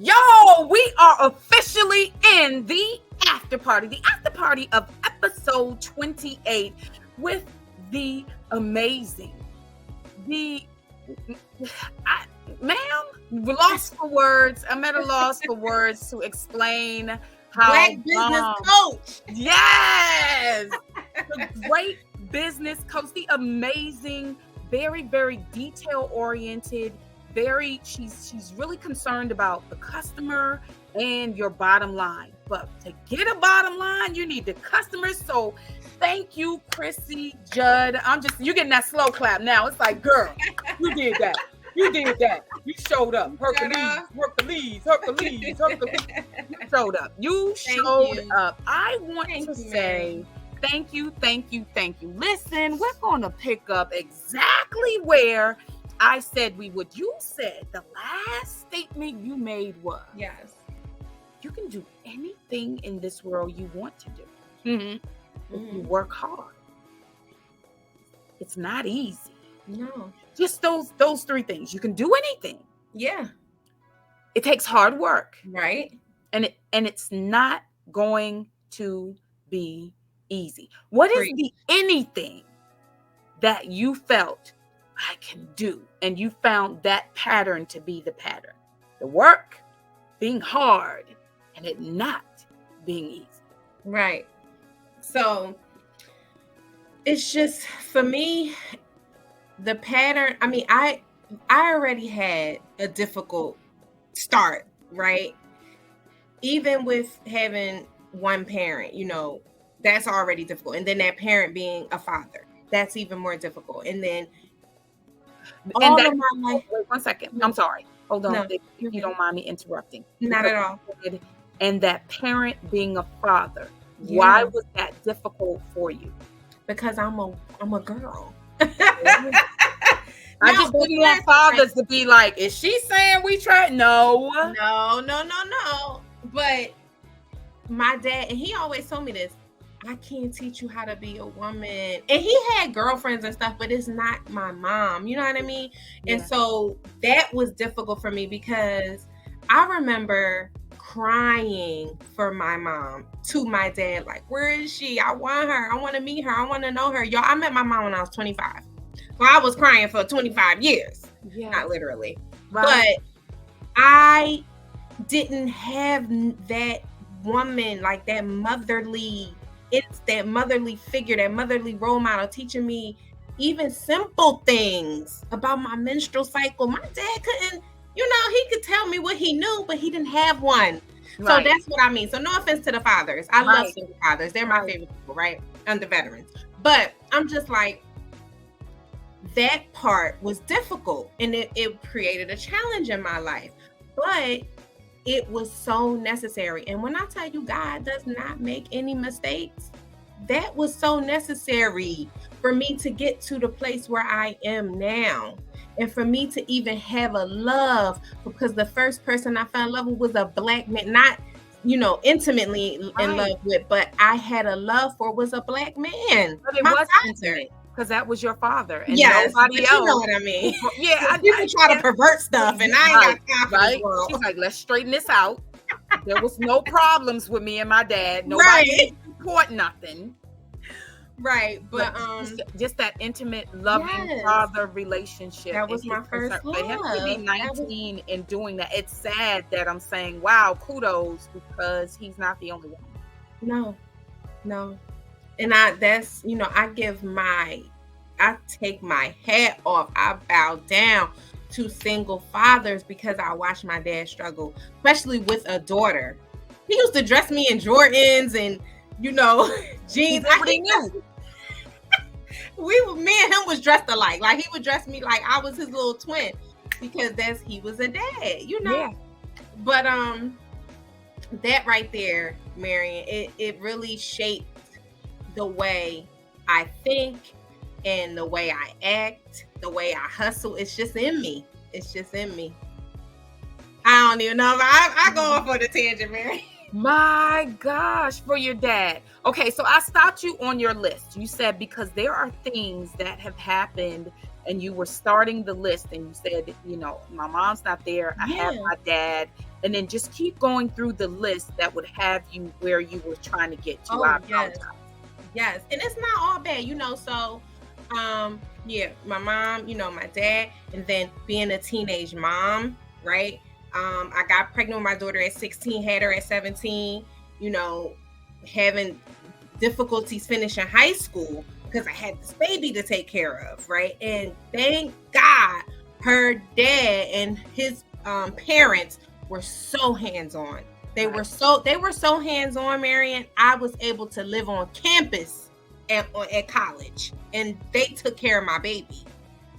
Yo, we are officially in the after party of episode 28 with the amazing, ma'am, lost for words. I'm at a loss for words to explain how Black business coach. Yes, the great business coach, the amazing, very, very detail oriented. She's really concerned about the customer and your bottom line. But to get a bottom line, you need the customers. So thank you, Krissi Judd. You're getting that slow clap now. It's like, girl, you did that. You did that. You showed up. Hercules. You showed up. You showed up. I want to say thank you. Listen, we're going to pick up exactly where I said we would. You said the last statement you made was, yes, you can do anything in this world you want to do. If you work hard. It's not easy. No. Just those three things. You can do anything. Yeah. It takes hard work. Right. And it's not going to be easy. What is the anything that you felt I can do? And you found that pattern to be the pattern. The work being hard and it not being easy. Right. So it's just, for me, the pattern, I mean, I already had a difficult start, right? Even with having one parent, that's already difficult. And then that parent being a father, that's even more difficult. And then all of my life. Wait 1 second. I'm sorry. Hold on. No, if you don't mind me interrupting. Not at all. And that parent being a father, why was that difficult for you? Because I'm a girl. I just didn't want fathers to be like, is she saying we tried? No. But my dad, and he always told me this, I can't teach you how to be a woman. And he had girlfriends and stuff, but it's not my mom. You know what I mean? Yeah. And so that was difficult for me because I remember crying for my mom to my dad, like, where is she? I want her. I want to meet her. I want to know her. Y'all, I met my mom when I was 25. So I was crying for 25 years. Yeah. Not literally. Right. But I didn't have that woman, like that motherly, it's that motherly figure, that motherly role model teaching me even simple things about my menstrual cycle. My dad couldn't, he could tell me what he knew, but he didn't have one. Right. So that's what I mean. So no offense to the fathers. I love single fathers. They're my favorite people, right? And the veterans. But I'm just like, that part was difficult and it created a challenge in my life. But it was so necessary. And when I tell you God does not make any mistakes, that was so necessary for me to get to the place where I am now. And for me to even have a love, because the first person I fell in love with was a Black man, not, intimately in love with, but I had a love for was a Black man. But it was intimate. Because that was your father, and nobody else. You know what I mean? Yeah, people try to pervert stuff, and I ain't got time for this world. She's like, let's straighten this out. There was no problems with me and my dad. Nobody didn't report nothing. Right, but just that intimate, loving father relationship. That was my first love. For him to be 19 and doing that, it's sad that I'm saying, wow, kudos, because he's not the only one. No. And I take my hat off. I bow down to single fathers because I watched my dad struggle, especially with a daughter. He used to dress me in Jordans and, jeans. Nobody knew. Me and him was dressed alike. Like he would dress me like I was his little twin because he was a dad, Yeah. But that right there, Marion, it really shaped the way I think and the way I act, the way I hustle. It's just in me. I don't even know if I go off on a tangent, Mary. My gosh, for your dad. Okay, so I stopped you on your list. You said because there are things that have happened and you were starting the list and you said, my mom's not there. I have my dad. and then just keep going through the list that would have you where you were trying to get to. Oh, yes. And it's not all bad, so yeah, my mom, my dad, and then being a teenage mom, right? I got pregnant with my daughter at 16, had her at 17, having difficulties finishing high school because I had this baby to take care of, right? And thank God her dad and his parents were so hands-on. They were so hands-on, Marian. I was able to live on campus at college, and they took care of my baby.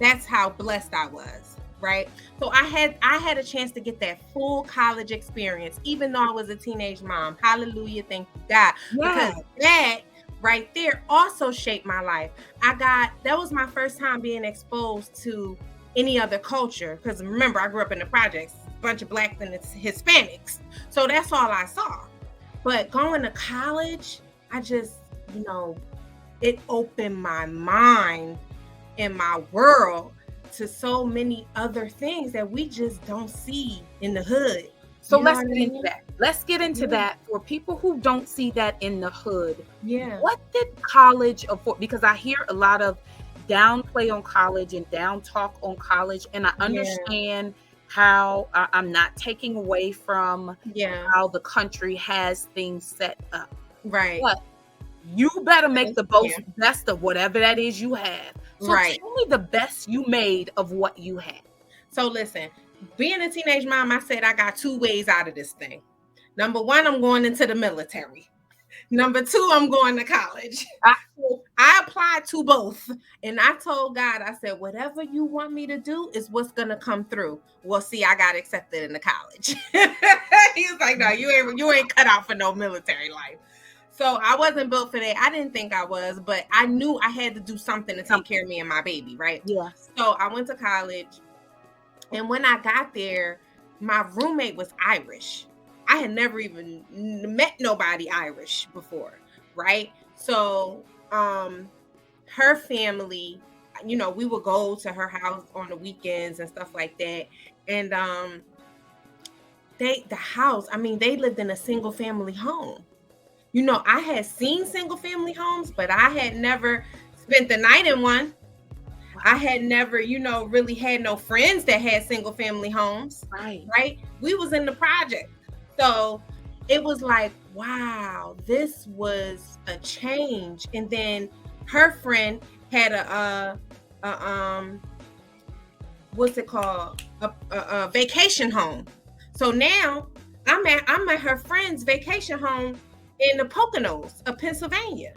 That's how blessed I was, right? So I had a chance to get that full college experience, even though I was a teenage mom. Hallelujah, thank you, God. Because that right there also shaped my life. That was my first time being exposed to any other culture, because remember, I grew up in the projects, a bunch of Blacks and Hispanics. So that's all I saw. But going to college, I just, it opened my mind and my world to so many other things that we just don't see in the hood. So let's get into that. Let's get into that for people who don't see that in the hood. Yeah. What did college afford? Because I hear a lot of downplay on college and down talk on college, and I understand how I'm not taking away from how the country has things set up. Right. But you better make the best of whatever that is you have. So tell me the best you made of what you had. So listen, being a teenage mom, I said I got 2 ways out of this thing. Number 1, I'm going into the military. Number 2, I'm going to college. I applied to both, and I told God, I said, whatever you want me to do is what's going to come through. Well, see, I got accepted into college. He was like, no, you ain't cut out for no military life. So I wasn't built for that. I didn't think I was, but I knew I had to do something to take care of me and my baby, right? Yeah. So I went to college, and when I got there, my roommate was Irish. I had never even met nobody Irish before, right? So her family, we would go to her house on the weekends and stuff like that. And they lived in a single family home. I had seen single family homes, but I had never spent the night in one. I had never, really had no friends that had single family homes. Right. We was in the project. So it was like, wow, this was a change. And then her friend had a what's it called? A vacation home. So now I'm at her friend's vacation home in the Poconos of Pennsylvania.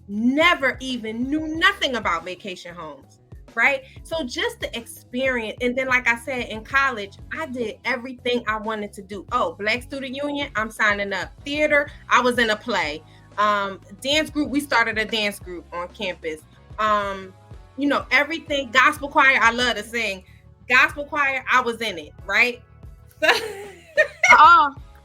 Never even knew nothing about vacation homes, right? So just the experience. And then, like I said, in college, I did everything I wanted to do. Oh, Black Student Union, I'm signing up. Theater, I was in a play. Dance group, we started a dance group on campus. Everything. Gospel choir, I love to sing. Gospel choir, I was in it, right? So,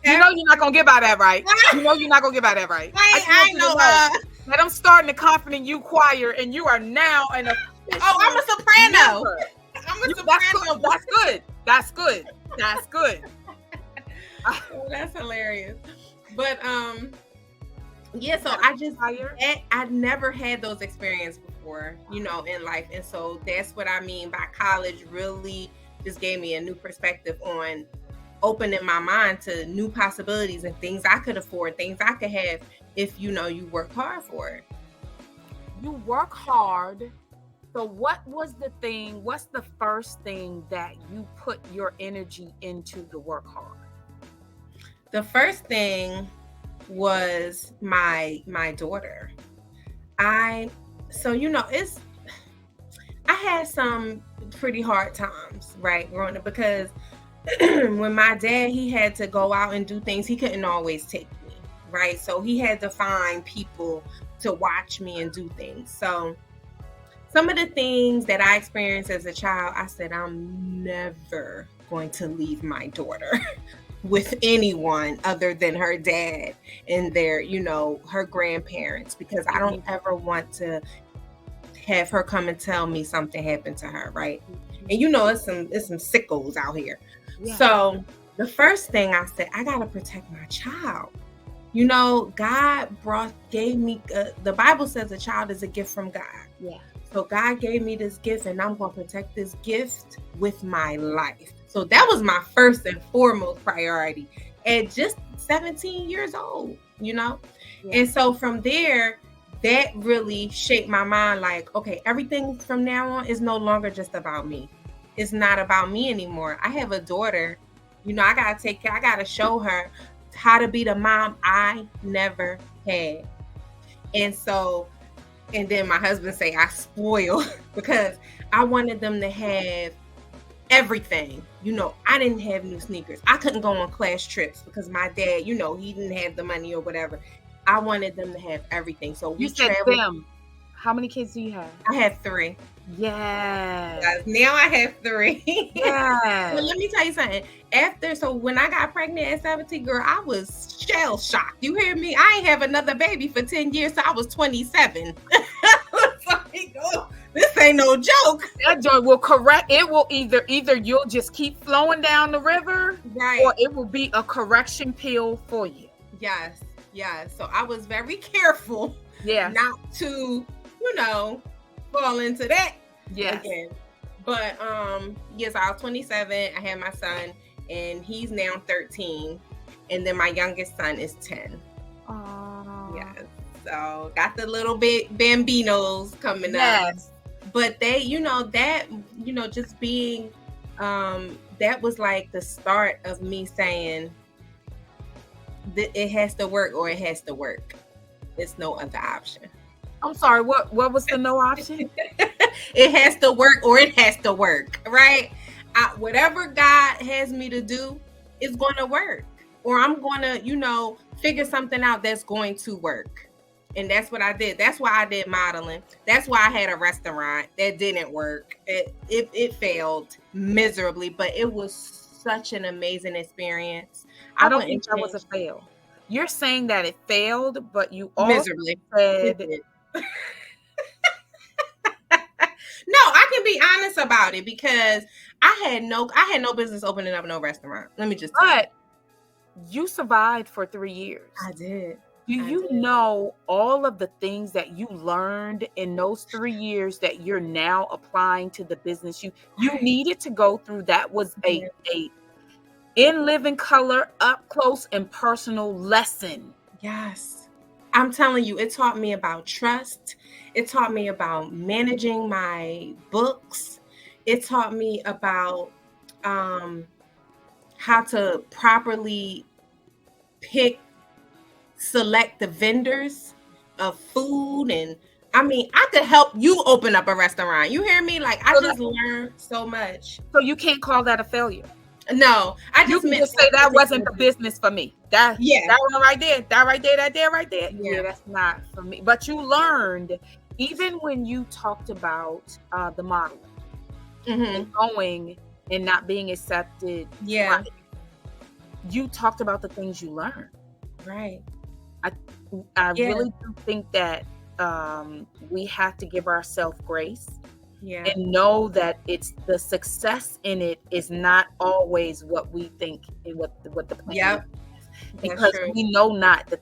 you're not gonna get by that, right? You're not gonna get by that, right? I know. That I'm starting the Confident You choir, and you are now an official. Oh, I'm a soprano. I'm a soprano. That's good. That's hilarious. But so I never had those experiences before, in life, and so that's what I mean by college. Really, just gave me a new perspective on opening my mind to new possibilities and things I could afford, things I could have if you work hard for it. You work hard. So what's the first thing that you put your energy into to work hard? The first thing was my daughter. I had some pretty hard times, right, growing up, because when my dad, he had to go out and do things, he couldn't always take me, right? So he had to find people to watch me and do things. So some of the things that I experienced as a child, I said, I'm never going to leave my daughter with anyone other than her dad and their, her grandparents, because I don't ever want to have her come and tell me something happened to her, right? And it's some sickos out here. Yeah. So the first thing I said, I got to protect my child. God gave me, the Bible says a child is a gift from God. Yeah. So God gave me this gift, and I'm going to protect this gift with my life. So that was my first and foremost priority at just 17 years old, Yeah. And so from there, that really shaped my mind. Like, okay, everything from now on is no longer just about me. It's not about me anymore. I have a daughter, I got to take care. I got to show her how to be the mom I never had. And so, and then my husband say I spoil because I wanted them to have everything. I didn't have new sneakers. I couldn't go on class trips because my dad, he didn't have the money or whatever. I wanted them to have everything. So we traveled. Them. How many kids do you have? I have 3. Yes. Now I have 3. Yes. Well, let me tell you something. So when I got pregnant at 17, girl, I was shell shocked. You hear me? I ain't have another baby for 10 years, so I was 27. Like, oh, this ain't no joke. That joint will correct. It will either you'll just keep flowing down the river, right, or it will be a correction pill for you. Yes. So I was very careful, not to, fall into that. Yes. Again. But yes, I was 27. I had my son, and he's now 13, and then my youngest son is 10. Aww. Yes. So got the little bit bambinos coming up. But they, just being, that was like the start of me saying that it has to work or it has to work. There's no other option. I'm sorry, what was the no option? It has to work or it has to work, right? Whatever God has me to do is going to work. Or I'm going to, figure something out that's going to work. And that's what I did. That's why I did modeling. That's why I had a restaurant that didn't work. It failed miserably, but it was such an amazing experience. I don't think that was a fail. You're saying that it failed, but you also miserably said... No, I can be honest about it because I had no business opening up no restaurant. Let me just tell you survived for 3 years. I did. Do you know all of the things that you learned in those 3 years that you're now applying to the business you needed to go through? That was a in living color, up close and personal lesson. Yes. I'm telling you, it taught me about trust. It taught me about managing my books. It taught me about how to properly select the vendors of food. And I could help you open up a restaurant. You hear me? Like, I just learned so much. So you can't call that a failure. No, you can just say that wasn't the business for me. That one right there, that right there. Yeah, that's not for me. But you learned, even when you talked about the modeling and going and not being accepted. Yeah. Right, you talked about the things you learned. Right. I really do think that we have to give ourselves grace. Yeah. And know that it's the success in it is not always what we think and what the plan is. Because we know not the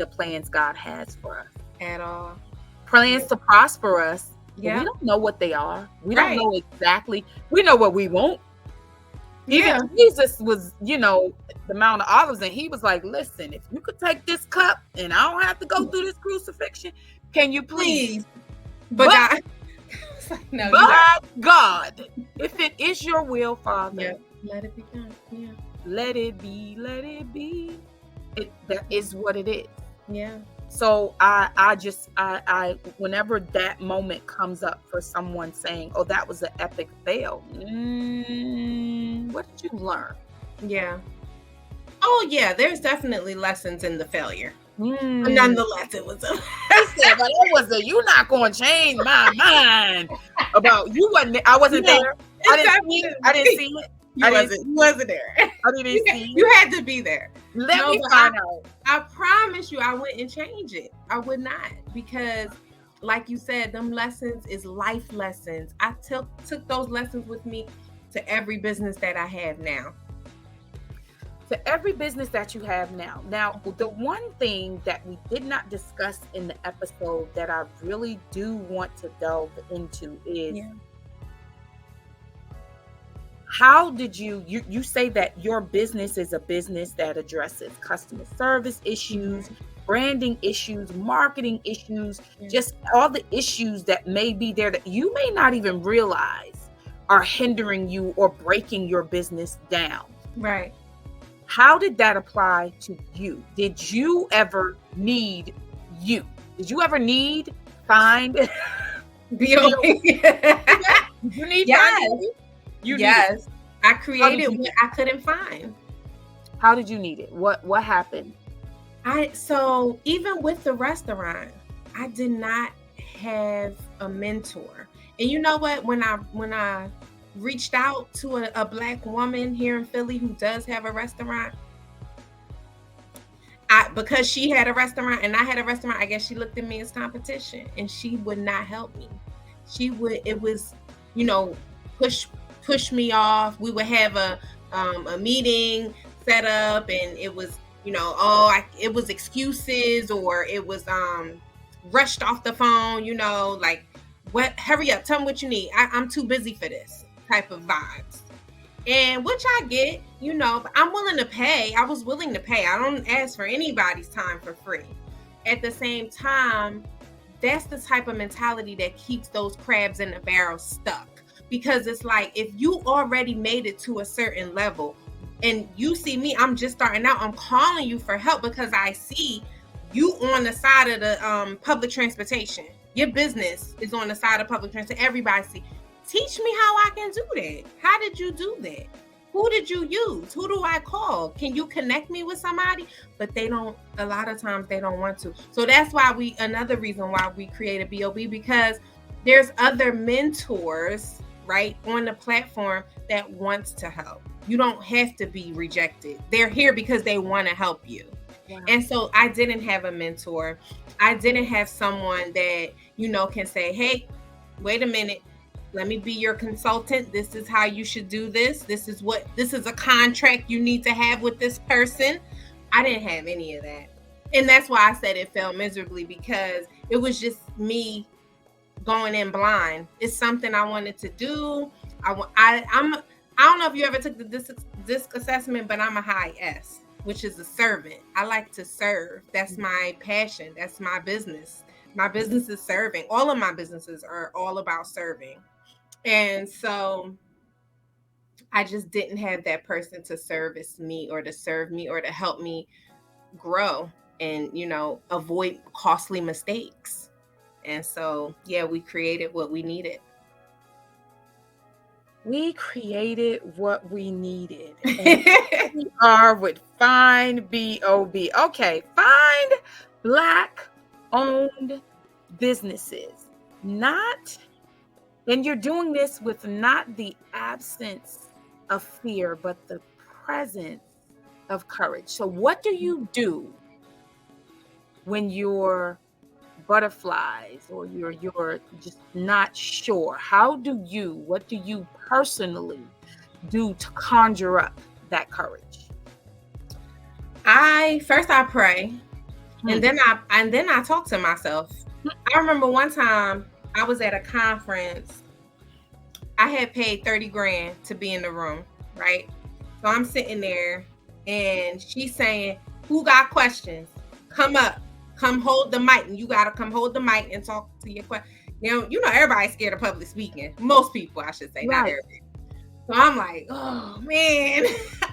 plans God has for us. At all. Plans to prosper us. Yeah. We don't know what they are. We don't know exactly. We know what we want. Even Jesus was, the Mount of Olives, and he was like, listen, if you could take this cup and I don't have to go through this crucifixion, can you please? But God, if it is your will, Father, let it be done. Yeah. Let it be. That is what it is. Yeah. So I whenever that moment comes up for someone saying, oh, that was an epic fail. What did you learn? Yeah. Oh yeah, there's definitely lessons in the failure. But nonetheless, it was you're not going to change my mind about you. I wasn't there. I didn't see it. You wasn't there. I didn't see it. You had to be there. Let me find out. I promise you, I wouldn't change it. I would not, because like you said, them lessons is life lessons. I took those lessons with me to every business that I have now. to every business that you have now. Now, the one thing that we did not discuss in the episode that I really do want to delve into is how did you say that your business is a business that addresses customer service issues, branding issues, marketing issues, just all the issues that may be there that you may not even realize are hindering you or breaking your business down. Right. How did that apply to you? Did you ever need you? Did you ever need find B.O.B.? You need yes. You yes. I created what I couldn't find. How did you need it? What happened? So even with the restaurant, I did not have a mentor. And you know what? When I reached out to a Black woman here in Philly who does have a restaurant, because she had a restaurant and I had a restaurant, I guess she looked at me as competition, and she would not help me. It was, push me off. We would have a meeting set up, and it was, it was excuses, or it was rushed off the phone, like, what, hurry up, tell me what you need. I'm too busy for this type of vibes. And which I get, but I'm willing to pay. I was willing to pay. I don't ask for anybody's time for free. At the same time, that's the type of mentality that keeps those crabs in the barrel stuck. Because it's like, if you already made it to a certain level and you see me, I'm just starting out, I'm calling you for help because I see you on the side of the public transportation. Your business is on the side of public transportation. Everybody see. Teach me how I can do that. How did you do that? Who did you use? Who do I call? Can you connect me with somebody? But they don't, a lot of times they don't want to. So that's why another reason why we created B.O.B., because there's other mentors, right, on the platform that wants to help. You don't have to be rejected. They're here because they want to help you. Wow. And so I didn't have a mentor. I didn't have someone that, can say, hey, wait a minute. Let me be your consultant. This is how you should do this. This is a contract you need to have with this person. I didn't have any of that. And that's why I said it failed miserably, because it was just me going in blind. It's something I wanted to do. I don't know if you ever took the DISC assessment, but I'm a high S, which is a servant. I like to serve. That's my passion. That's my business. My business is serving. All of my businesses are all about serving. And so I just didn't have that person to service me or to serve me or to help me grow and, avoid costly mistakes. And so, we created what we needed. We created what we needed. And we are with Find B.O.B. Okay, find Black-owned businesses. And you're doing this with not the absence of fear, but the presence of courage. So what do you do when you're butterflies or you're just not sure? What do you personally do to conjure up that courage? I pray, and then I talk to myself. I remember one time I was at a conference. I had paid $30,000 to be in the room, right? So I'm sitting there, and she's saying, "Who got questions? Come up, come hold the mic, and you gotta come hold the mic and talk to your question." Everybody's scared of public speaking. Most people, I should say, not everybody. So I'm like, oh man,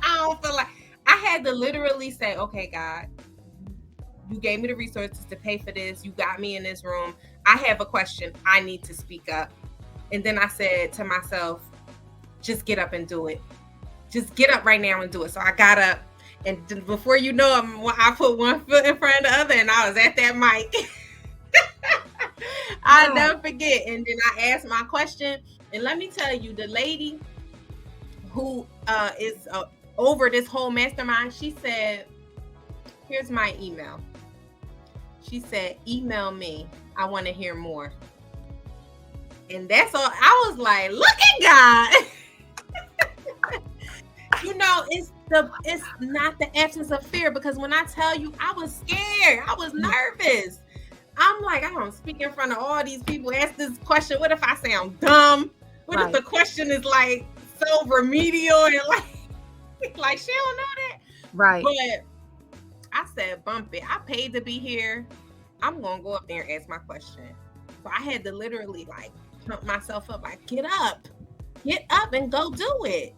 I don't feel like. I had to literally say, okay, God, you gave me the resources to pay for this. You got me in this room. I have a question. I need to speak up. And then I said to myself, just get up and do it. Just get up right now and do it. So I got up, and before you know it, I put one foot in front of the other, and I was at that mic. I'll never forget. And then I asked my question. And let me tell you, the lady who is over this whole mastermind, she said, here's my email. She said, email me. I want to hear more. And that's all. I was like, look at God. it's not the absence of fear, because when I tell you I was scared, I was nervous. I'm like, I don't speak in front of all these people, ask this question. What if I sound dumb? What if the question is like so remedial and like she don't know that? Right. But I said, bump it. I paid to be here. I'm gonna go up there and ask my question. So I had to literally like pump myself up, like get up and go do it.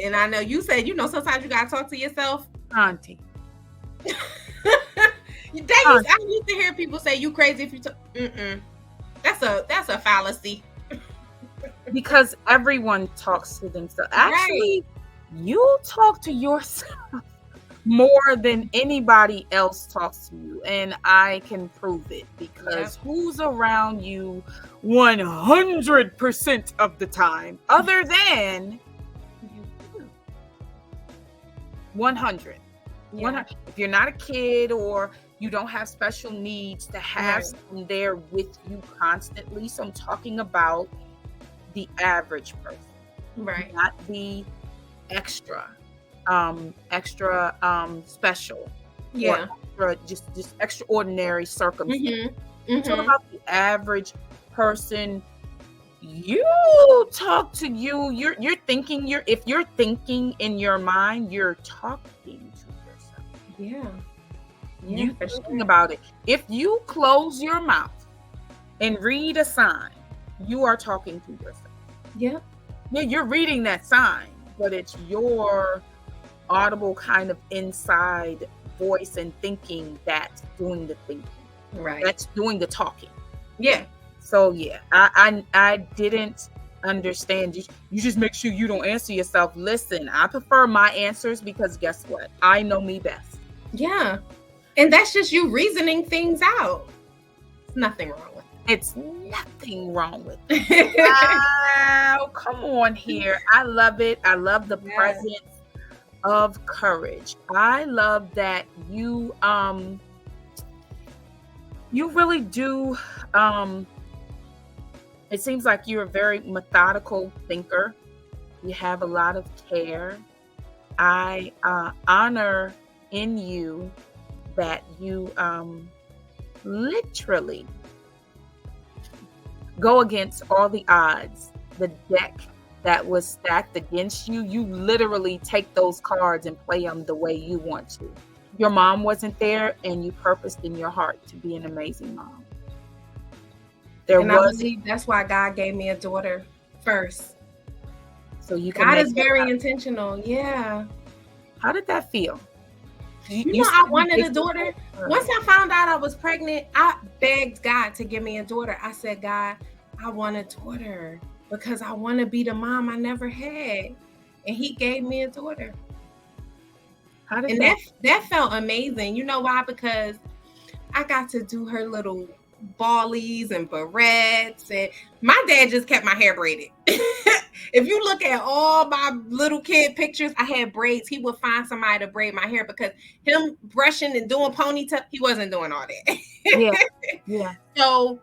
And I know you said, sometimes you gotta talk to yourself. Auntie. I used to hear people say you crazy if you talk. That's a fallacy. Because everyone talks to themselves. Actually, you talk to yourself more than anybody else talks to you. And I can prove it, because who's around you 100% of the time other than you? 100. If you're not a kid or you don't have special needs, to have someone there with you constantly. So I'm talking about the average person, right? Not the extra special, just extraordinary circumstances. Talk about the average person. You talk to you. You're thinking. If you're thinking in your mind, you're talking to yourself. You're thinking about it. If you close your mouth and read a sign, you are talking to yourself. Yeah, you're reading that sign, but it's your audible kind of inside voice and thinking that's doing the thinking. Right. That's doing the talking. Yeah. So I didn't understand. You just make sure you don't answer yourself. Listen, I prefer my answers, because guess what? I know me best. Yeah. And that's just you reasoning things out. There's nothing wrong with it. It's nothing wrong with it. Wow, come on here. I love it. I love the presence of courage. I love that you really do. It seems like you're a very methodical thinker. You have a lot of care. I honor in you that you literally go against all the odds. The deck that was stacked against you, you literally take those cards and play them the way you want to. Your mom wasn't there, and you purposed in your heart to be an amazing mom. I believe that's why God gave me a daughter first. So you can. God is very intentional. Yeah. How did that feel? I wanted a daughter. Once I found out I was pregnant, I begged God to give me a daughter. I said, God, I want a daughter because I want to be the mom I never had. And he gave me a daughter. That felt amazing. You know why? Because I got to do her little ballies and barrettes, and my dad just kept my hair braided. If you look at all my little kid pictures, I had braids. He would find somebody to braid my hair, because him brushing and doing ponytail, he wasn't doing all that. Yeah. So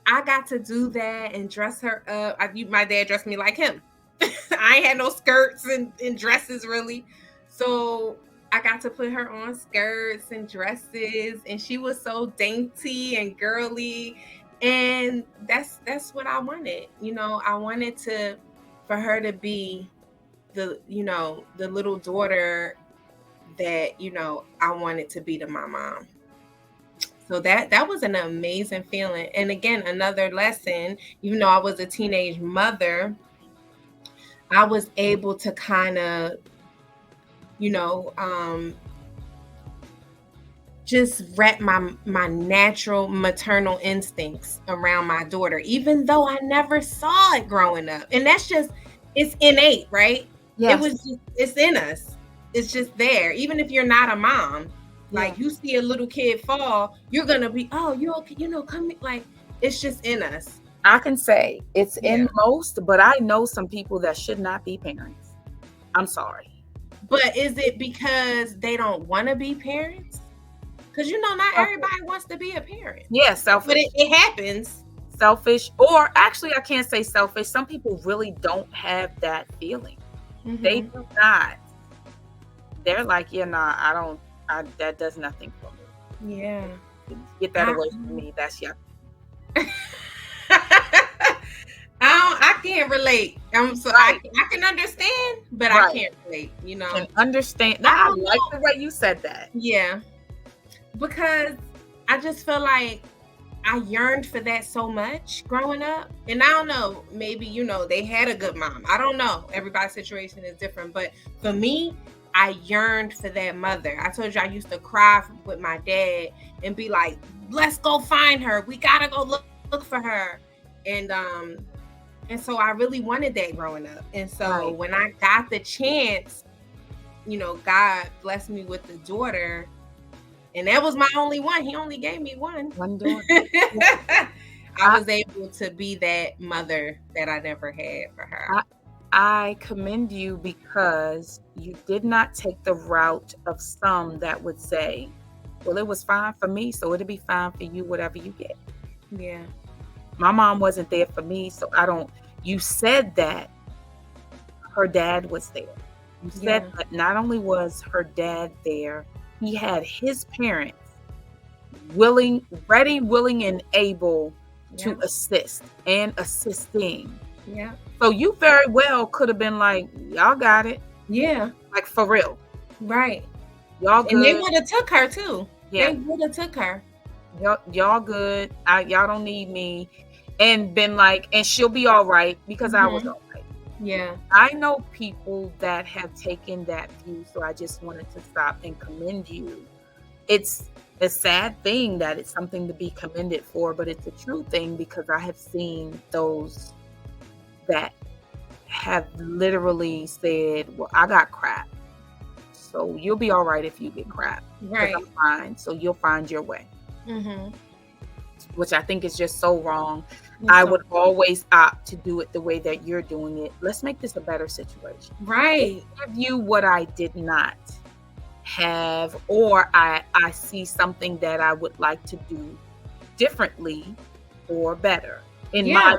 I got to do that and dress her up. My dad dressed me like him. I ain't had no skirts and dresses really. So I got to put her on skirts and dresses, and she was so dainty and girly. And that's what I wanted. I wanted for her to be the little daughter that, I wanted to be to my mom. So that was an amazing feeling. And again, another lesson, even though I was a teenage mother, I was able to kind of, just wrap my natural maternal instincts around my daughter, even though I never saw it growing up. And that's just, it's innate, right? Yes. It's in us. It's just there. Even if you're not a mom, like you see a little kid fall, you're going to be, oh, you okay? Come, like, it's just in us. I can say it's in most, but I know some people that should not be parents. I'm sorry. But is it because they don't want to be parents? Because, not everybody wants to be a parent. Yeah, selfish. But it happens. Selfish. Or actually, I can't say selfish. Some people really don't have that feeling. Mm-hmm. They do not they're like, yeah, nah, that does nothing for me. Yeah. Get that away from me. That's yuck. I can't relate. I can understand, but I can't relate, Can understand. I like the way you said that. Yeah. Because I just feel like I yearned for that so much growing up. And I don't know, maybe, they had a good mom. I don't know. Everybody's situation is different. But for me, I yearned for that mother. I told you I used to cry with my dad and be like, let's go find her. We got to go look for her. And so I really wanted that growing up. And so when I got the chance, God blessed me with a daughter. And that was my only one. He only gave me one. One daughter. I was able to be that mother that I never had for her. I commend you because you did not take the route of some that would say, well, it was fine for me, so it'll be fine for you, whatever you get. Yeah. My mom wasn't there for me, so you said that her dad was there. You said that not only was her dad there, he had his parents ready, willing, and able to assist and assisting. Yeah. So you very well could have been like, y'all got it. Yeah. Like for real. Right. Y'all good. And they would have took her too. Yeah. They would have took her. Y'all good. Y'all don't need me. And been like, and she'll be all right because I was all right. Yeah. I know people that have taken that view, so I just wanted to stop and commend you. It's a sad thing that it's something to be commended for, but it's a true thing because I have seen those that have literally said, well, I got crap. So you'll be all right if you get crap. Right. I'm fine. So you'll find your way. Mm-hmm. Which I think is just so wrong. I would always opt to do it the way that you're doing it. Let's make this a better situation. Right. Give you what I did not have, or I see something that I would like to do differently or better in my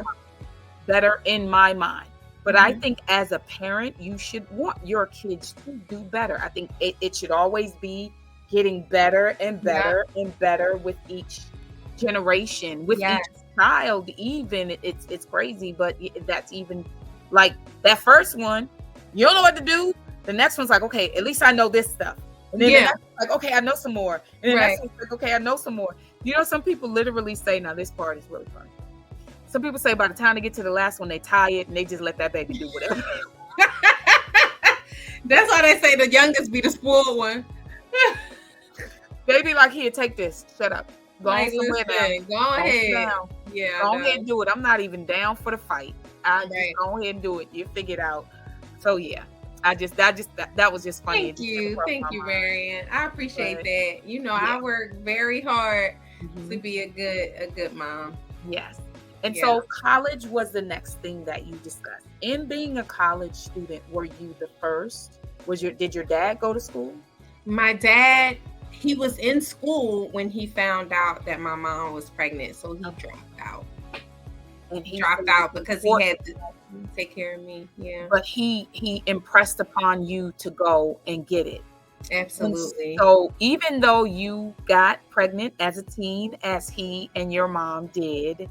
mind. But I think as a parent, you should want your kids to do better. I think it should always be getting better and better and better with each generation, with each child. Even it's crazy, but that's even like that first one, you don't know what to do. The next one's like, okay, at least I know this stuff. And then the next one's like, okay, I know some more. And then the next one's like, okay, I know some more. Some people literally say, now this part is really funny. Some people say by the time they get to the last one, they tired and they just let that baby do whatever. That's why they say the youngest be the spoiled one. They be like, here, take this. Shut up. Go on somewhere now. Go ahead. Yeah. Go ahead and do it. I'm not even down for the fight. I just go ahead and do it. You figure it out. So yeah. That was just funny. Thank you, Marian. I appreciate that. I work very hard to be a good mom. Yes. And so college was the next thing that you discussed. In being a college student, were you the first? Did your dad go to school? My dad, he was in school when he found out that my mom was pregnant, so he dropped out. And he dropped out because he had to take care of me. Yeah. But he impressed upon you to go and get it. Absolutely. And so even though you got pregnant as a teen, as he and your mom did,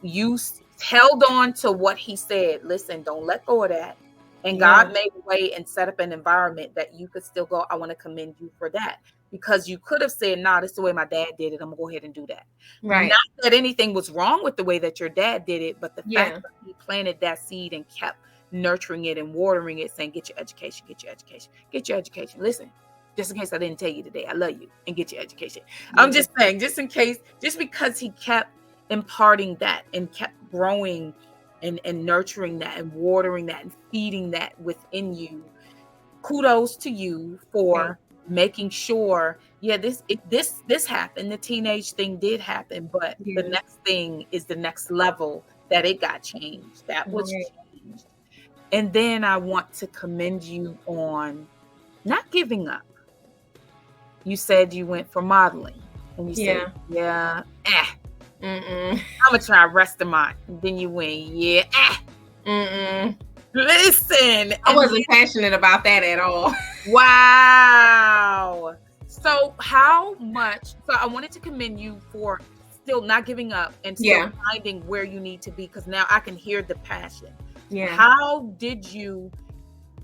you held on to what he said. Listen, don't let go of that. And God made a way and set up an environment that you could still go, I want to commend you for that. Because you could have said, nah, this is the way my dad did it. I'm going to go ahead and do that. Right. Not that anything was wrong with the way that your dad did it, but the fact that he planted that seed and kept nurturing it and watering it, saying, get your education, get your education, get your education. Listen, just in case I didn't tell you today, I love you and get your education. I'm just saying, just in case, just because he kept imparting that and kept growing and nurturing that and watering that and feeding that within you, kudos to you for making sure, this happened. The teenage thing did happen, but the next thing is the next level that it got changed. That was changed. And then I want to commend you on not giving up. You said you went for modeling, and you said, I'm gonna try rest of mine. And then you went, Listen, I wasn't passionate about that at all. Wow. So how much, so I wanted to commend you for still not giving up and still finding where you need to be, because now I can hear the passion. Yeah. How did you,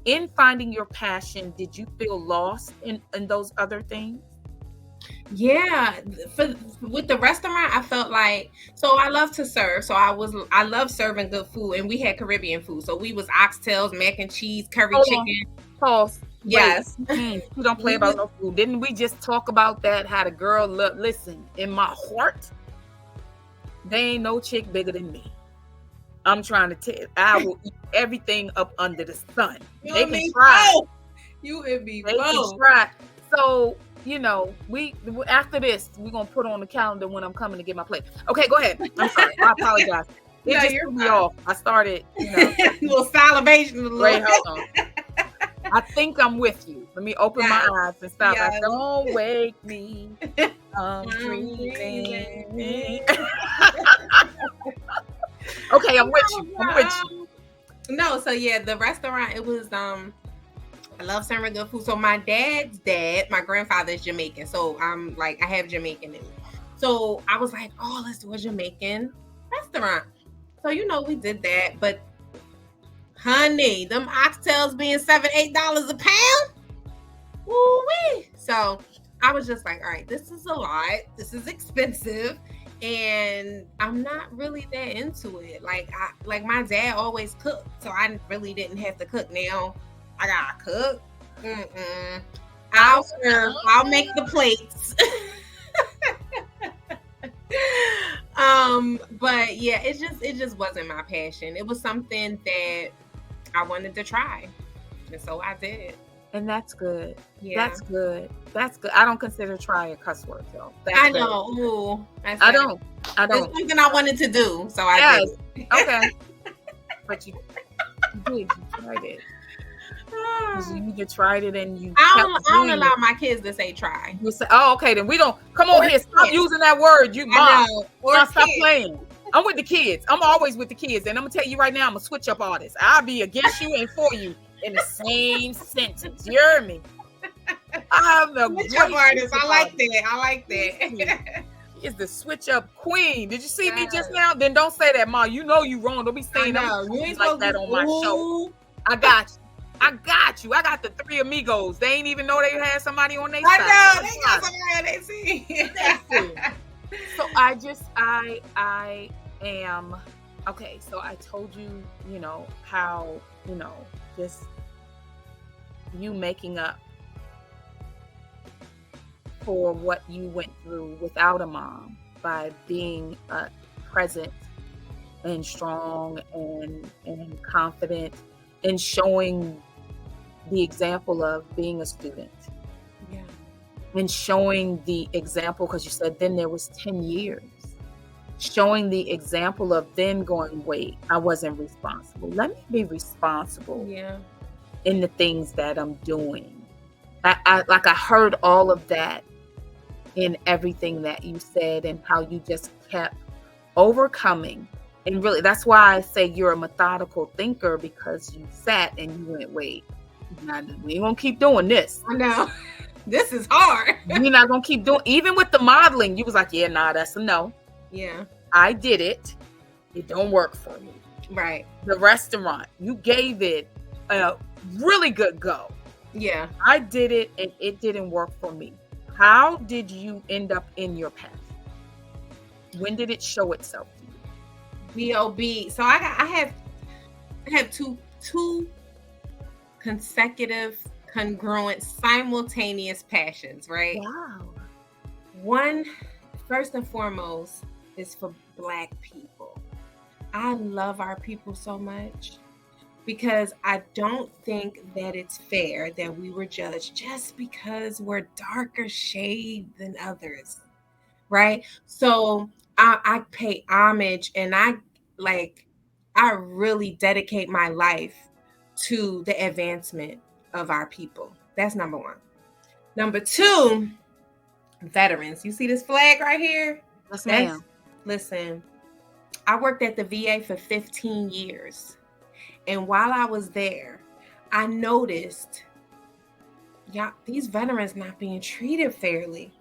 in finding your passion, did you feel lost in those other things? Yeah, with the restaurant, I felt like, so I love to serve. So I love serving good food, and we had Caribbean food. So we was oxtails, mac and cheese, curry chicken. Pause. Yes. We don't play about no food. Didn't we just talk about that? How the girl look? Listen, in my heart, they ain't no chick bigger than me. I'm trying to tell. I will eat everything up under the sun. They can try. You and me they can try. So, you know, we after this, we're gonna put on the calendar when I'm coming to get my plate. Okay, go ahead. I'm sorry. I apologize. It just threw me off. I started, you know, a little salivation. Wait, hold on. I think I'm with you. Let me open my eyes and stop. Yes. Don't wake me. I'm dreaming. Okay, I'm with you. I'm with you. No, so yeah, the restaurant, it was I love serving good food. So my dad's dad, my grandfather is Jamaican. So I'm like, I have Jamaican in me. So I was like, oh, let's do a Jamaican restaurant. So, you know, we did that. But honey, them oxtails being $7-8 a pound. Woo-wee. So I was just like, all right, this is a lot. This is expensive. And I'm not really that into it. Like my dad always cooked. So I really didn't have to cook. Now I gotta cook. I'll serve. I'll make the plates. But yeah, it just wasn't my passion. It was something that I wanted to try, and so I did. And that's good. Yeah, that's good. That's good. I don't consider try a cuss word though. I know. Ooh, I don't. It's something I wanted to do, so I did. Okay. But you did. You tried it. You either tried it and you. I don't allow my kids to say try. You say, oh, okay, then we don't. Come on here, stop using that word. You mom. Stop playing. I'm with the kids. I'm always with the kids, and I'm gonna tell you right now, I'm a switch up artist. I'll be against you and for you in the same sentence. You hear me? I'm the switch up artist. I like that. She is the switch up queen. Did you see me just now? Then don't say that, Mom. You know you wrong. Don't be saying that. You ain't like that on my show. I got you. I got the three amigos. They ain't even know they had somebody on their side. I know. They got somebody on their team. So I am okay. So I told you, you know, how, you know, just you making up for what you went through without a mom by being present and strong and confident and showing the example of being a student. Yeah. And showing the example, because you said then there was 10 years. Showing the example of then going, wait, I wasn't responsible. Let me be responsible in the things that I'm doing. I heard all of that in everything that you said and how you just kept overcoming. And really, that's why I say you're a methodical thinker, because you sat and you went, wait, we ain't gonna keep doing this. I know. This is hard. You're not gonna keep doing, even with the modeling, you was like, yeah, nah, that's a no. Yeah. I did it. It don't work for me. Right. The restaurant, you gave it a really good go. Yeah. I did it and it didn't work for me. How did you end up in your path? When did it show itself to you? B.O.B. So I have two consecutive, congruent, simultaneous passions, right? Wow. One, first and foremost, is for Black people. I love our people so much because I don't think that it's fair that we were judged just because we're darker shade than others, right? So I pay homage and I really dedicate my life to the advancement of our people. That's number one. Number two, veterans. You see this flag right here? Yes, ma'am. Listen, I worked at the VA for 15 years. And while I was there, I noticed yeah, these veterans not being treated fairly.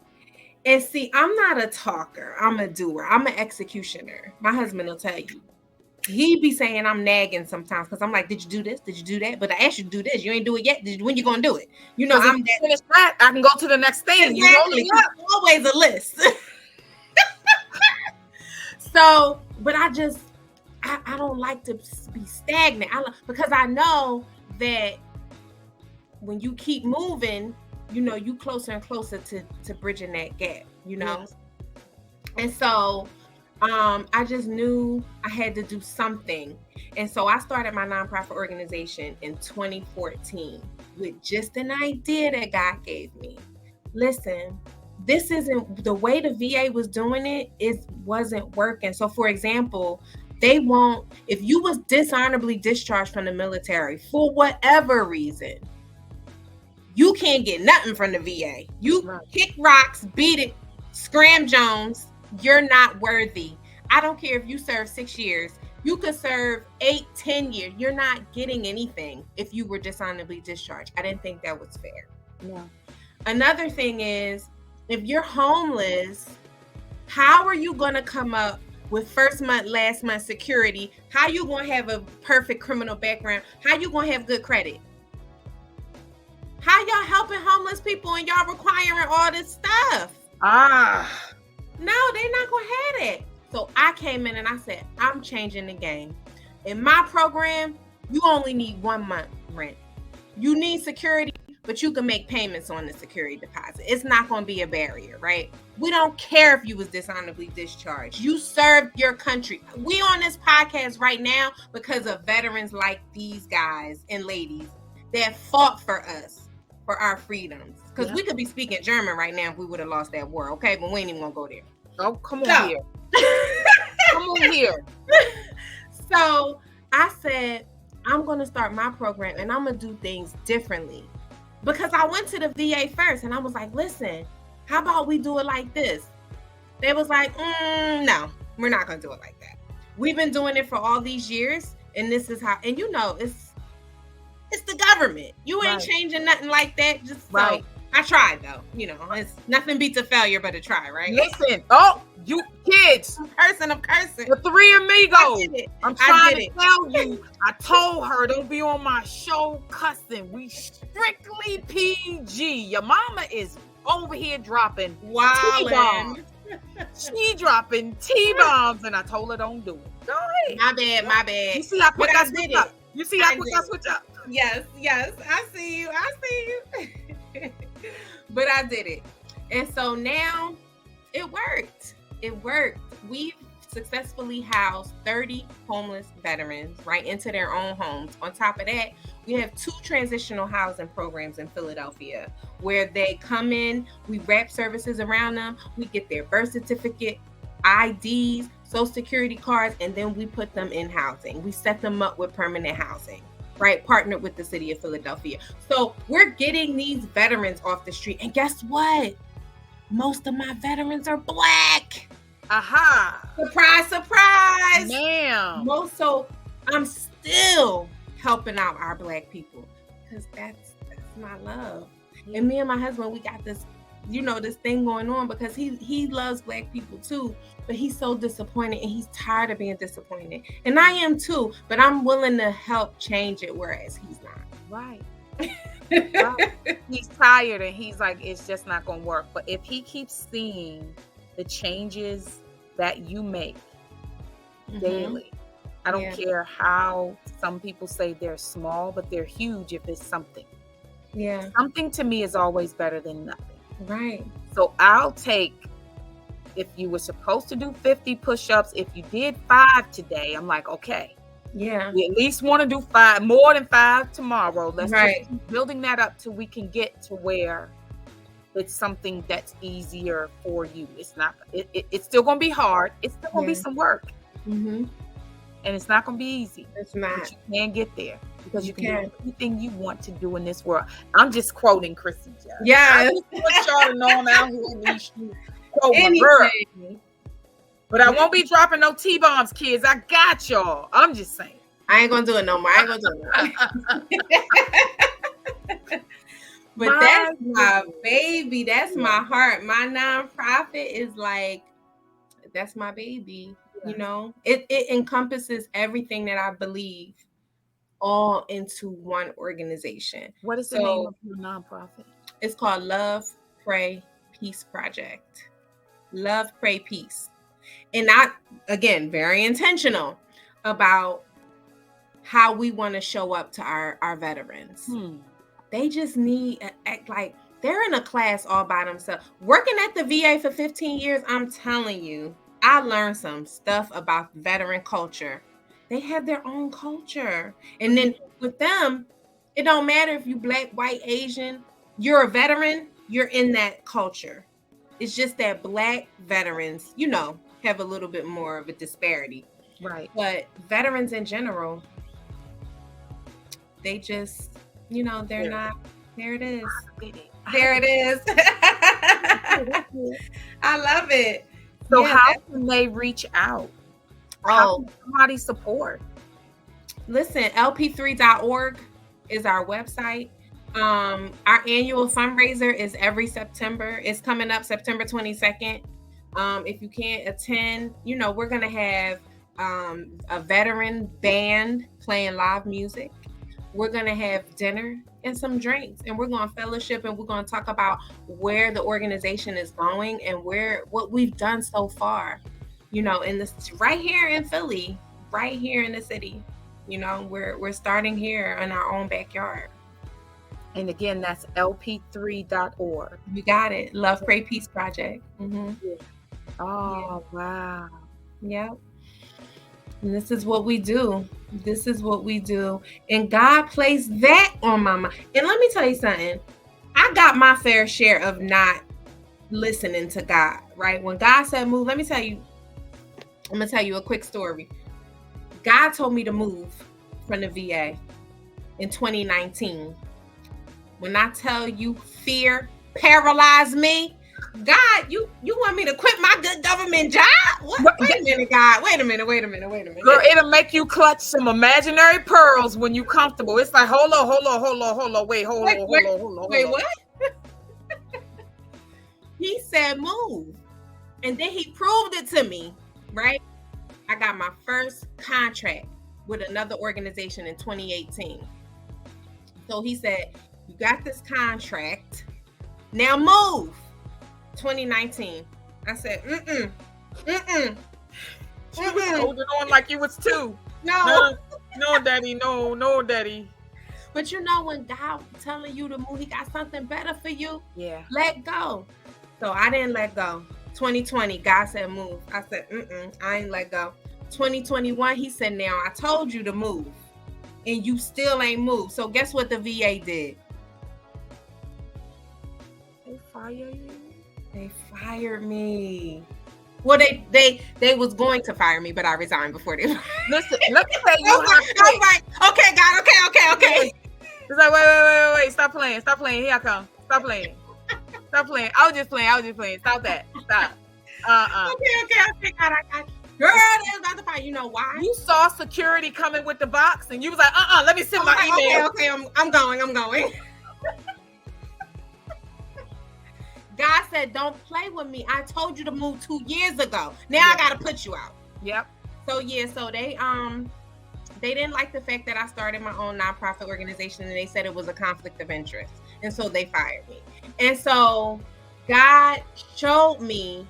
And see, I'm not a talker. I'm a doer. I'm an executioner. My husband will tell you. He be saying I'm nagging sometimes because I'm like, did you do this? Did you do that? But I asked you to do this. You ain't do it yet. When you gonna do it? You know, I'm that. Finish that. I can go to the next thing. Exactly. You know, always a list. So, but I don't like to be stagnant. Because I know that when you keep moving, you know, you closer and closer to bridging that gap, you know? Yes. And so I just knew I had to do something. And so I started my nonprofit organization in 2014 with just an idea that God gave me. Listen, this isn't the way the VA was doing it. It wasn't working. So for example, they won't, if you was dishonorably discharged from the military for whatever reason, you can't get nothing from the VA. You kick rocks, beat it, scram Jones, you're not worthy. I don't care if you serve 6 years. You could serve 8, 10 years. You're not getting anything if you were dishonorably discharged. I didn't think that was fair. Yeah. Another thing is, if you're homeless, how are you going to come up with first month, last month security? How you going to have a perfect criminal background? How you going to have good credit? How y'all helping homeless people and y'all requiring all this stuff? No, they're not going to have it. So I came in and I said, I'm changing the game. In my program, you only need 1 month rent. You need security, but you can make payments on the security deposit. It's not going to be a barrier, right? We don't care if you was dishonorably discharged. You served your country. We on this podcast right now because of veterans like these guys and ladies that fought for us, for our freedoms. Because we could be speaking German right now if we would have lost that war, okay? But we ain't even going to go there. Oh, come on here. Come on here. So I said, I'm going to start my program and I'm going to do things differently. Because I went to the VA first and I was like, listen, how about we do it like this? They was like, no, we're not going to do it like that. We've been doing it for all these years. And this is how, and you know, it's the government. You ain't changing nothing like that. Just so. I tried though. You know, it's nothing beats a failure but a try, right? Listen, you kids. I'm cursing. The three amigos. I'm trying to tell you. I told her, don't be on my show cussing. We strictly PG. Your mama is over here dropping T-bombs. She dropping T-bombs, and I told her don't do it. Go ahead. My bad. You see I put that switch up. You see I put that switch up. Yes. I see you. But I did it. And so now it worked. We've successfully housed 30 homeless veterans right into their own homes. On top of that, we have 2 transitional housing programs in Philadelphia where they come in, we wrap services around them, we get their birth certificate, IDs, social security cards, and then we put them in housing. We set them up with permanent housing. Right, partnered with the city of Philadelphia. So we're getting these veterans off the street. And guess what? Most of my veterans are Black. Aha. Surprise, surprise. Ma'am. So I'm still helping out our Black people because that's my love. Mm-hmm. And me and my husband, we got this, this thing going on because he loves Black people too. But he's so disappointed and he's tired of being disappointed. And I am too, but I'm willing to help change it, whereas he's not. Right. He's tired and he's like, it's just not going to work. But if he keeps seeing the changes that you make daily, I don't care how some people say they're small, but they're huge if it's something. Yeah. Something to me is always better than nothing. Right. So I'll take, if you were supposed to do 50 push-ups, if you did 5 today, I'm like, okay. Yeah. We at least want to do 5, more than 5 tomorrow. Let's just keep building that up till we can get to where it's something that's easier for you. It's not, it's still going to be hard. It's still going to be some work. Mm-hmm. And it's not going to be easy. It's not. But you can get there because you can do anything you want to do in this world. I'm just quoting Krissi Judd. Yeah. I just want y'all to know I'm out here in these streets. Quote my girl. But I won't be dropping no T-bombs, kids. I got y'all. I'm just saying. I ain't gonna do it no more. But that's my baby. That's my heart. My nonprofit is like, that's my baby. You know, it encompasses everything that I believe all into one organization. What is the name of your nonprofit? It's called Love, Pray, Peace Project. Love, Pray, Peace. And not, again, very intentional about how we want to show up to our veterans. They just need act like they're in a class all by themselves. Working at the VA for 15 years, I'm telling you, I learned some stuff about veteran culture. They have their own culture. And then with them, it don't matter if you Black, white, Asian, you're a veteran, you're in that culture. It's just that Black veterans, you know, have a little bit more of a disparity. Right. But veterans in general, they just, you know, they're not, there it is. There it is. I love it. So how can they reach out? How can somebody support? Listen, lp3.org is our website. Our annual fundraiser is every September. It's coming up September 22nd. If you can't attend, you know, we're going to have a veteran band playing live music. We're going to have dinner and some drinks, and we're going to fellowship, and we're going to talk about where the organization is going and what we've done so far, you know, in this right here in Philly, right here in the city. You know, we're starting here in our own backyard. And again, that's lp3.org. You got it. Love, Pray, Peace Project. Oh, wow. Yep. And this is what we do. This is what we do. And God placed that on my mind. And let me tell you something. I got my fair share of not listening to God, right? When God said move, let me tell you, I'm going to tell you a quick story. God told me to move from the VA in 2019. When I tell you fear paralyzed me, God, you want me to quit my good government job? What? Wait a minute, God. Wait a minute. Girl, it'll make you clutch some imaginary pearls when you comfortable. It's like, hold on. Wait, hold on. Wait, what? He said move. And then he proved it to me, right? I got my first contract with another organization in 2018. So he said, you got this contract. Now move. 2019. I said, She was holding on like you was two. No, daddy, no, daddy. But you know, when God telling you to move, he got something better for you. Yeah. Let go. So I didn't let go. 2020, God said move. I said, I ain't let go. 2021, he said, now I told you to move. And you still ain't moved. So guess what the VA did? They fired you? They fired me. Well, they was going to fire me, but I resigned before they. Listen, let me tell you. I'm like, okay, God, okay. It's like, wait. Stop playing. Here I come. Stop playing. I was just playing. Stop that. Stop. Okay, God, I got you. Girl, they was about to fight. You know why? You saw security coming with the box, and you was like, let me send my email. Okay, I'm going. God said, don't play with me. I told you to move 2 years ago. Now I got to put you out. Yep. So they didn't like the fact that I started my own nonprofit organization, and they said it was a conflict of interest. And so they fired me. And so God showed me,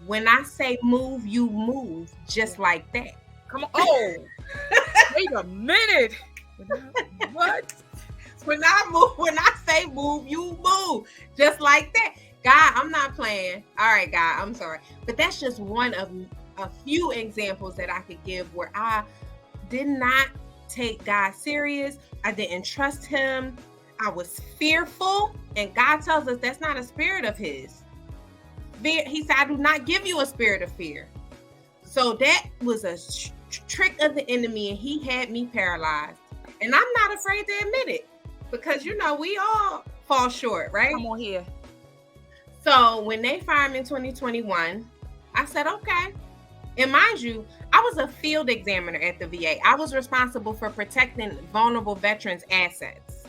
when I say move, you move just like that. Come on. Oh, wait a minute. What? When I say move, you move just like that. God, I'm not playing. All right, God, I'm sorry. But that's just one of a few examples that I could give where I did not take God serious. I didn't trust him. I was fearful. And God tells us that's not a spirit of his. He said, I do not give you a spirit of fear. So that was a trick of the enemy, and he had me paralyzed. And I'm not afraid to admit it, because, you know, we all fall short, right? Come on here. So when they fired me in 2021, I said, okay. And mind you, I was a field examiner at the VA. I was responsible for protecting vulnerable veterans' assets.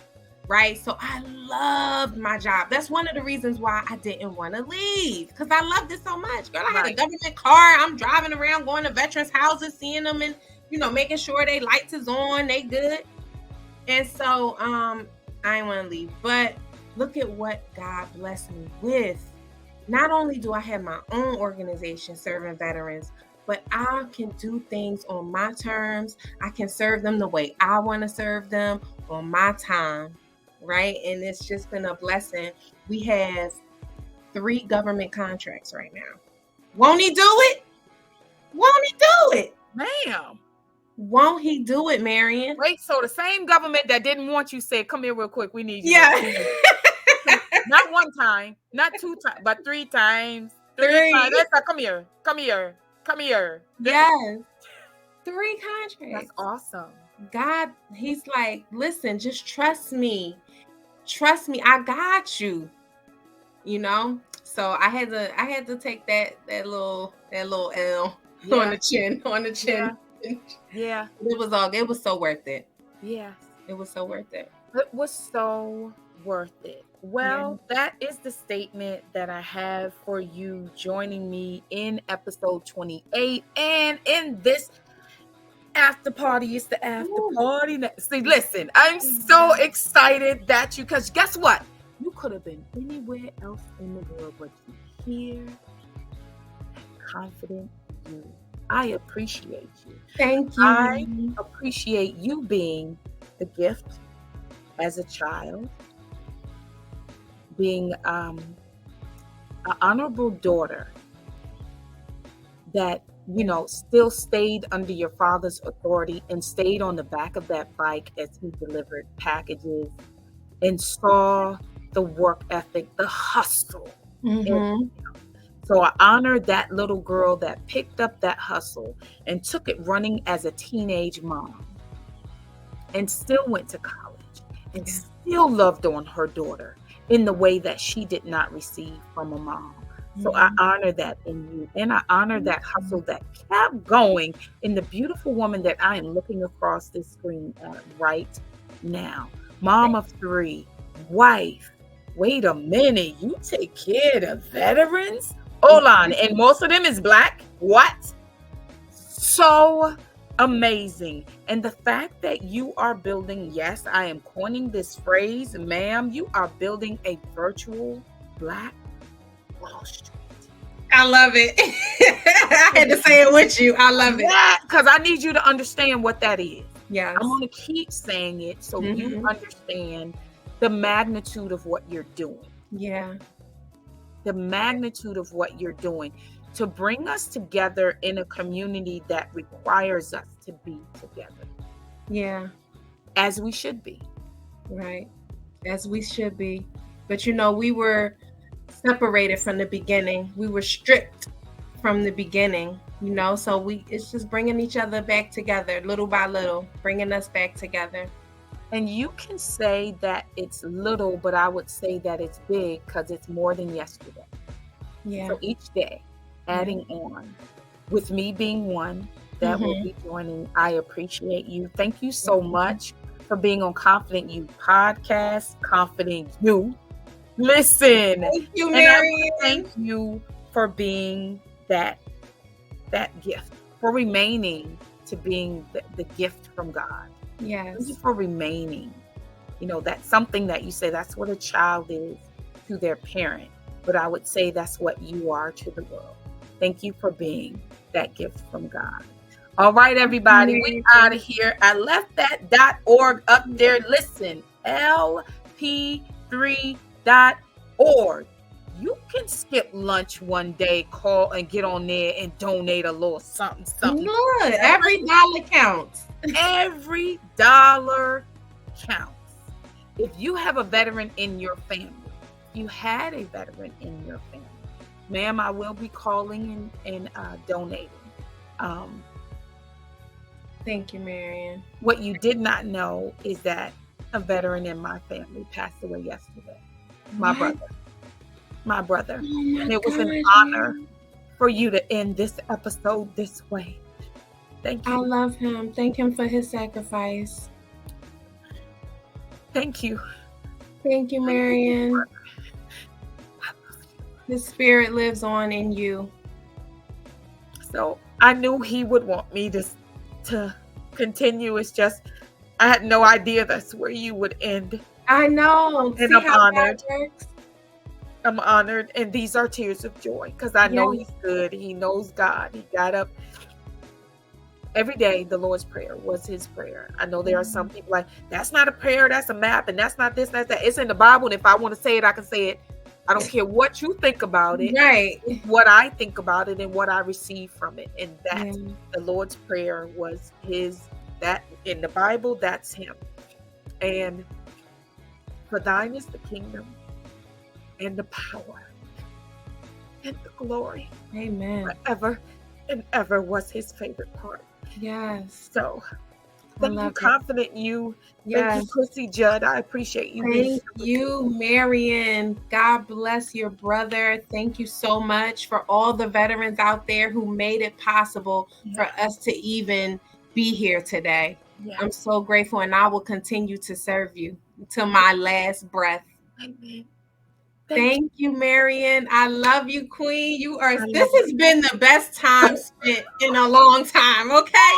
right? So I loved my job. That's one of the reasons why I didn't want to leave, because I loved it so much. Girl, I had a government car. I'm driving around, going to veterans' houses, seeing them, and making sure they lights is on, they good. And so I didn't want to leave. But look at what God blessed me with. Not only do I have my own organization serving veterans, but I can do things on my terms. I can serve them the way I want to serve them on my time, right? And it's just been a blessing. We have 3 government contracts right now. Won't he do it? Won't he do it? Ma'am. Won't he do it, Marion? Wait, so the same government that didn't want you said, come here real quick, we need you. Yeah. Not 1 time, not 2 times, but 3 times. 3 times. Come here. Yes. 3 contracts. That's awesome. God, he's like, listen, just trust me. Trust me. I got you. So I had to take that little L on the chin. Yeah. It was so worth it. Yes. It was so worth it. It was so worth it. Well, that is the statement that I have for you joining me in episode 28. And in this after party, it's the after party. See, listen, I'm so excited because guess what? You could have been anywhere else in the world, but you're here, confident you. I appreciate you. Thank you. I appreciate you being the gift as a child, being an honorable daughter that, still stayed under your father's authority and stayed on the back of that bike as he delivered packages and saw the work ethic, the hustle. Mm-hmm. So I honor that little girl that picked up that hustle and took it running as a teenage mom and still went to college and still loved on her daughter in the way that she did not receive from a mom. So I honor that in you. And I honor that hustle that kept going in the beautiful woman that I am looking across this screen at right now. Mom of 3, wife. Wait a minute, you take care of veterans? Hold on, and most of them is Black? What? So amazing. And the fact that you are building, yes, I am coining this phrase, ma'am, you are building a virtual Black Wall Street. I love it. I had to say it with you. I love it. Yeah, because I need you to understand what that is. Yeah. I'm going to keep saying it so you understand the magnitude of what you're doing. Yeah. The magnitude of what you're doing to bring us together in a community that requires us to be together. Yeah. As we should be. Right. As we should be. But we were separated from the beginning. We were stripped from the beginning, so it's just bringing each other back together little by little, bringing us back together. And you can say that it's little, but I would say that it's big because it's more than yesterday. Yeah. So each day, adding on, with me being one that will be joining, I appreciate you. Thank you so much for being on Confident You podcast. Confident You. Listen. Thank you, Mary. Thank you for being that gift, for remaining to being the gift from God. Yes. Thank you for remaining. That's something that you say, that's what a child is to their parent. But I would say that's what you are to the world. Thank you for being that gift from God. All right, everybody, we out of here. I left that .org up there. Listen, lp3.org. You can skip lunch one day, call and get on there and donate a little something. Good. Every dollar counts. Every dollar counts. If you have a veteran in your family, if you had a veteran in your family, ma'am, I will be calling and donating. Thank you, Marion. What you did not know is that a veteran in my family passed away yesterday. My brother. Oh and it was an honor for you to end this episode this way. Thank you. I love him. Thank him for his sacrifice. Thank you. Thank you, Marion. The spirit lives on in you. So I knew he would want me to continue. It's just I had no idea that's where you would end. I know. And I'm honored. I'm honored. And these are tears of joy because I know he's good. He knows God. He got up every day. The Lord's Prayer was his prayer. I know there are some people like, that's not a prayer, that's a map, and that's not this, that's that. It's in the Bible, and if I want to say it, I can say it. I don't care what you think about it. Right. What I think about it and what I receive from it. And that the Lord's Prayer was his, that in the Bible, that's him. And for thine is the kingdom and the power and the glory. Amen. Forever and ever was his favorite part. Yes. So thank you, confident you. Thank you, Krissi Judd. I appreciate you. Thank you, Marion. God bless your brother. Thank you so much for all the veterans out there who made it possible for us to even be here today. I'm so grateful, and I will continue to serve you till my last breath. Amen. Thank you, Marion. I love you, Queen. You are. This has been the best time spent in a long time. Okay.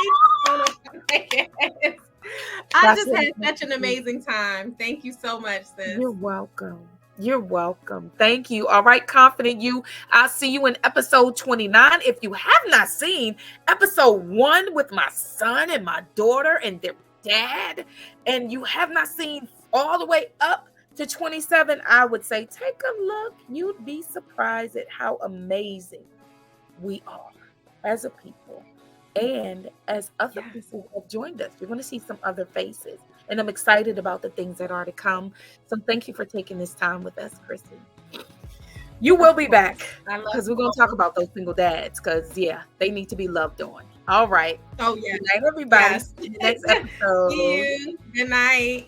I just had such an amazing time. Thank you so much, sis. You're welcome. You're welcome. Thank you. All right, confident you. I'll see you in episode 29. If you have not seen episode 1 with my son and my daughter and their dad, and you have not seen all the way up to 27, I would say take a look. You'd be surprised at how amazing we are as a people and as other people who have joined us. You're going to see some other faces, and I'm excited about the things that are to come. So thank you for taking this time with us, Krissi. You will be back because we're going to talk about those single dads because, they need to be loved on. All right. Oh, yeah. Good night, everybody. See you next episode. Good night.